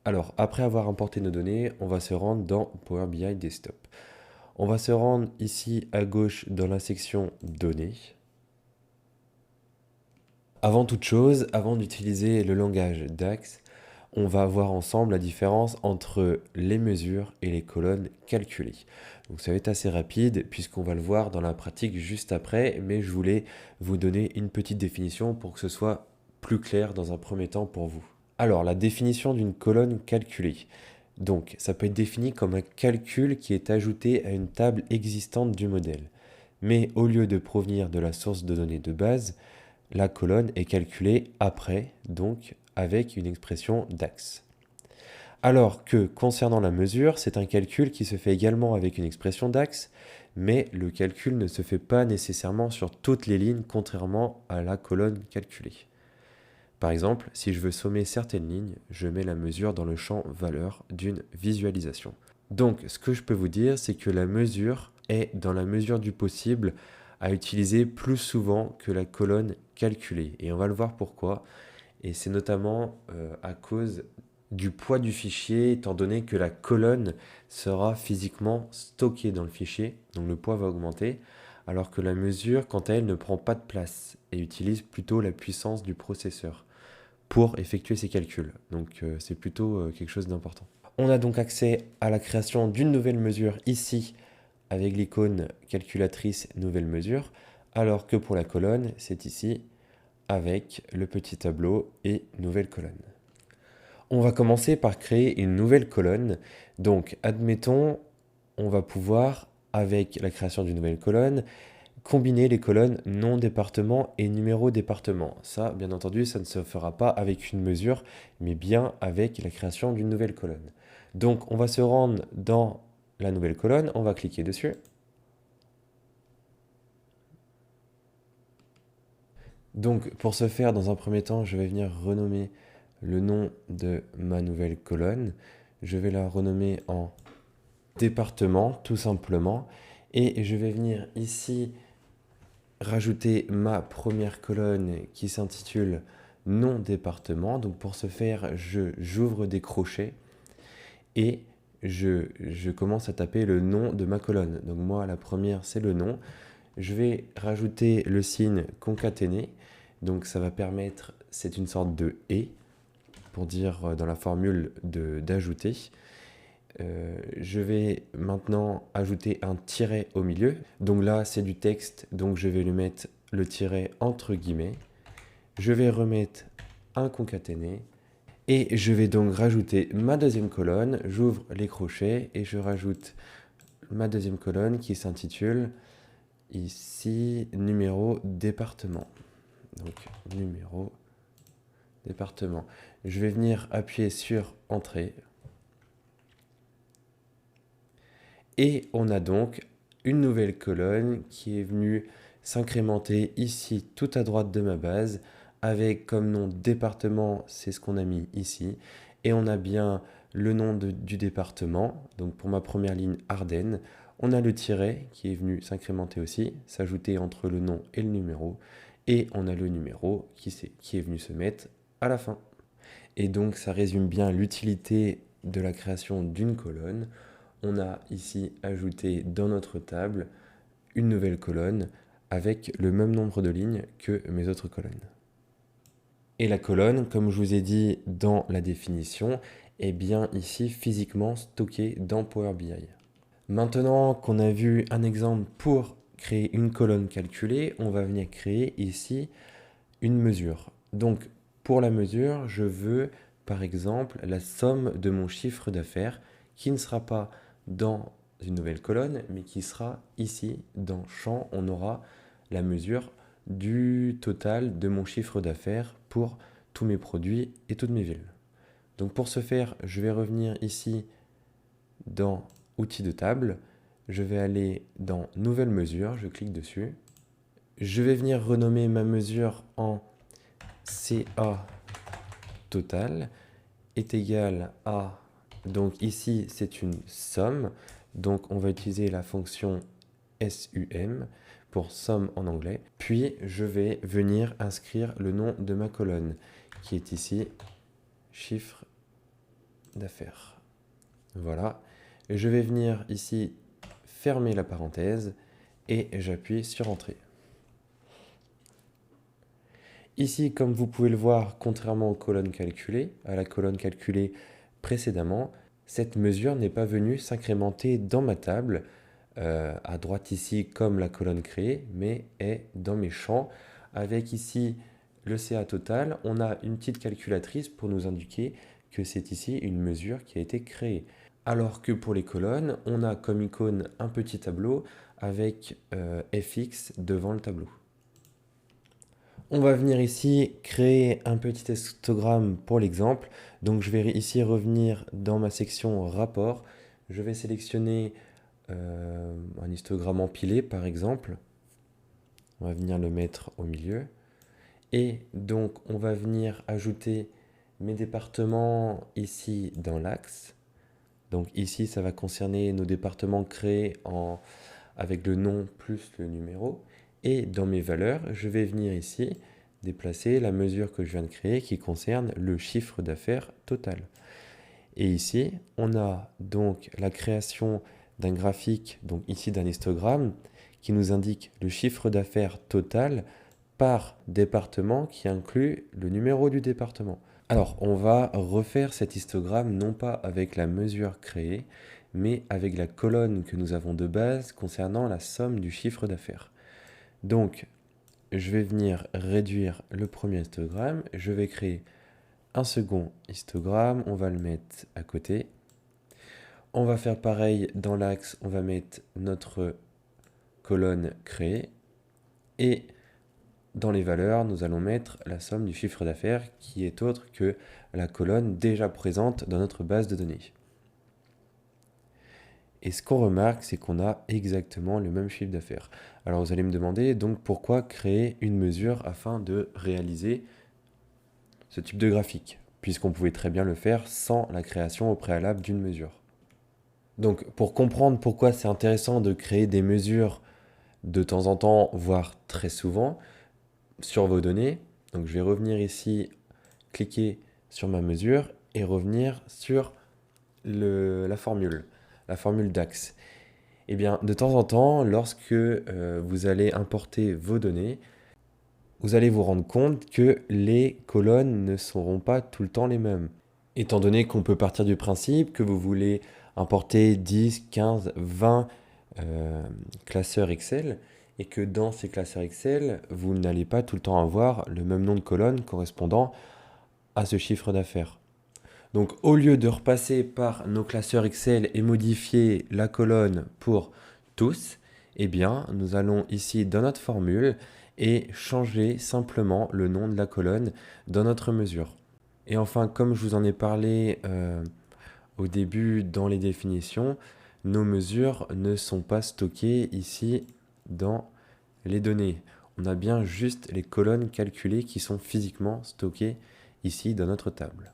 Alors, après avoir importé nos données, on va se rendre dans Power BI Desktop. On va se rendre ici à gauche dans la section Données. Avant toute chose, avant d'utiliser le langage DAX, on va voir ensemble la différence entre les mesures et les colonnes calculées. Donc ça va être assez rapide puisqu'on va le voir dans la pratique juste après, mais je voulais vous donner une petite définition pour que ce soit plus clair dans un premier temps pour vous. Alors, la définition d'une colonne calculée. Donc, ça peut être défini comme un calcul qui est ajouté à une table existante du modèle. Mais au lieu de provenir de la source de données de base, la colonne est calculée après, donc avec une expression DAX. Alors que concernant la mesure, c'est un calcul qui se fait également avec une expression DAX, mais le calcul ne se fait pas nécessairement sur toutes les lignes, contrairement à la colonne calculée. Par exemple, si je veux sommer certaines lignes, je mets la mesure dans le champ valeur d'une visualisation. Donc, ce que je peux vous dire, c'est que la mesure est, dans la mesure du possible, à utiliser plus souvent que la colonne calculée. Et on va le voir pourquoi. Et c'est notamment à cause du poids du fichier, étant donné que la colonne sera physiquement stockée dans le fichier, donc le poids va augmenter, alors que la mesure, quant à elle, ne prend pas de place et utilise plutôt la puissance du processeur pour effectuer ces calculs. Donc c'est plutôt quelque chose d'important. On a donc accès à la création d'une nouvelle mesure ici avec l'icône calculatrice nouvelle mesure, alors que pour la colonne, c'est ici avec le petit tableau et nouvelle colonne. On va commencer par créer une nouvelle colonne. Donc admettons, on va pouvoir, avec la création d'une nouvelle colonne, combiner les colonnes nom département et numéro département. Ça, bien entendu, ça ne se fera pas avec une mesure, mais bien avec la création d'une nouvelle colonne. Donc, on va se rendre dans la nouvelle colonne, on va cliquer dessus. Donc, pour ce faire, dans un premier temps, je vais venir renommer le nom de ma nouvelle colonne. Je vais la renommer en département, tout simplement. Et je vais venir ici rajouter ma première colonne qui s'intitule nom département. Donc pour ce faire, j'ouvre des crochets et je commence à taper le nom de ma colonne. Donc moi, la première, c'est le nom. Je vais rajouter le signe concaténé. Donc ça va permettre, c'est une sorte de « et » pour dire dans la formule d'ajouter. Je vais maintenant ajouter un tiret au milieu. Donc là, c'est du texte, donc je vais lui mettre le tiret entre guillemets. Je vais remettre un concaténé. Et je vais donc rajouter ma deuxième colonne. J'ouvre les crochets et je rajoute ma deuxième colonne qui s'intitule ici numéro département. Donc numéro département. Je vais venir appuyer sur Entrée. Et on a donc une nouvelle colonne qui est venue s'incrémenter ici tout à droite de ma base avec comme nom département, c'est ce qu'on a mis ici. Et on a bien le nom du département, donc pour ma première ligne Ardennes. On a le tiret qui est venu s'incrémenter aussi, s'ajouter entre le nom et le numéro. Et on a le numéro qui est venu se mettre à la fin. Et donc ça résume bien l'utilité de la création d'une colonne. On a ici ajouté dans notre table une nouvelle colonne avec le même nombre de lignes que mes autres colonnes. Et la colonne, comme je vous ai dit dans la définition, est bien ici physiquement stockée dans Power BI. Maintenant qu'on a vu un exemple pour créer une colonne calculée, on va venir créer ici une mesure. Donc pour la mesure, je veux par exemple la somme de mon chiffre d'affaires qui ne sera pas dans une nouvelle colonne, mais qui sera ici dans champ. On aura la mesure du total de mon chiffre d'affaires pour tous mes produits et toutes mes villes. Donc pour ce faire, je vais revenir ici dans outils de table. Je vais aller dans nouvelle mesure, je clique dessus. Je vais venir renommer ma mesure en CA total est égal à, donc ici c'est une somme, donc on va utiliser la fonction SUM pour somme en anglais, puis je vais venir inscrire le nom de ma colonne qui est ici chiffre d'affaires. Voilà. Et je vais venir ici fermer la parenthèse et j'appuie sur Entrée. Ici, comme vous pouvez le voir, contrairement aux colonnes calculées, à la colonne calculée précédemment, cette mesure n'est pas venue s'incrémenter dans ma table, à droite ici comme la colonne créée, mais est dans mes champs. Avec ici le CA total, on a une petite calculatrice pour nous indiquer que c'est ici une mesure qui a été créée. Alors que pour les colonnes, on a comme icône un petit tableau avec FX devant le tableau. On va venir ici créer un petit histogramme pour l'exemple. Donc je vais ici revenir dans ma section rapport. Je vais sélectionner un histogramme empilé par exemple. On va venir le mettre au milieu. Et donc on va venir ajouter mes départements ici dans l'axe. Donc ici ça va concerner nos départements créés avec le nom plus le numéro. Et dans mes valeurs, je vais venir ici déplacer la mesure que je viens de créer qui concerne le chiffre d'affaires total. Et ici, on a donc la création d'un graphique, donc ici d'un histogramme, qui nous indique le chiffre d'affaires total par département qui inclut le numéro du département. Alors, on va refaire cet histogramme non pas avec la mesure créée, mais avec la colonne que nous avons de base concernant la somme du chiffre d'affaires. Donc, je vais venir réduire le premier histogramme, je vais créer un second histogramme, on va le mettre à côté. On va faire pareil dans l'axe, on va mettre notre colonne créée. Et dans les valeurs, nous allons mettre la somme du chiffre d'affaires qui est autre que la colonne déjà présente dans notre base de données. Et ce qu'on remarque, c'est qu'on a exactement le même chiffre d'affaires. Alors vous allez me demander donc pourquoi créer une mesure afin de réaliser ce type de graphique, puisqu'on pouvait très bien le faire sans la création au préalable d'une mesure. Donc pour comprendre pourquoi c'est intéressant de créer des mesures de temps en temps, voire très souvent, sur vos données, donc je vais revenir ici, cliquer sur ma mesure et revenir sur la formule DAX. Eh bien, de temps en temps, lorsque vous allez importer vos données, vous allez vous rendre compte que les colonnes ne seront pas tout le temps les mêmes. Étant donné qu'on peut partir du principe que vous voulez importer 10, 15, 20 classeurs Excel et que dans ces classeurs Excel, vous n'allez pas tout le temps avoir le même nom de colonne correspondant à ce chiffre d'affaires. Donc au lieu de repasser par nos classeurs Excel et modifier la colonne pour tous, eh bien nous allons ici dans notre formule et changer simplement le nom de la colonne dans notre mesure. Et enfin, comme je vous en ai parlé au début dans les définitions, nos mesures ne sont pas stockées ici dans les données. On a bien juste les colonnes calculées qui sont physiquement stockées ici dans notre table.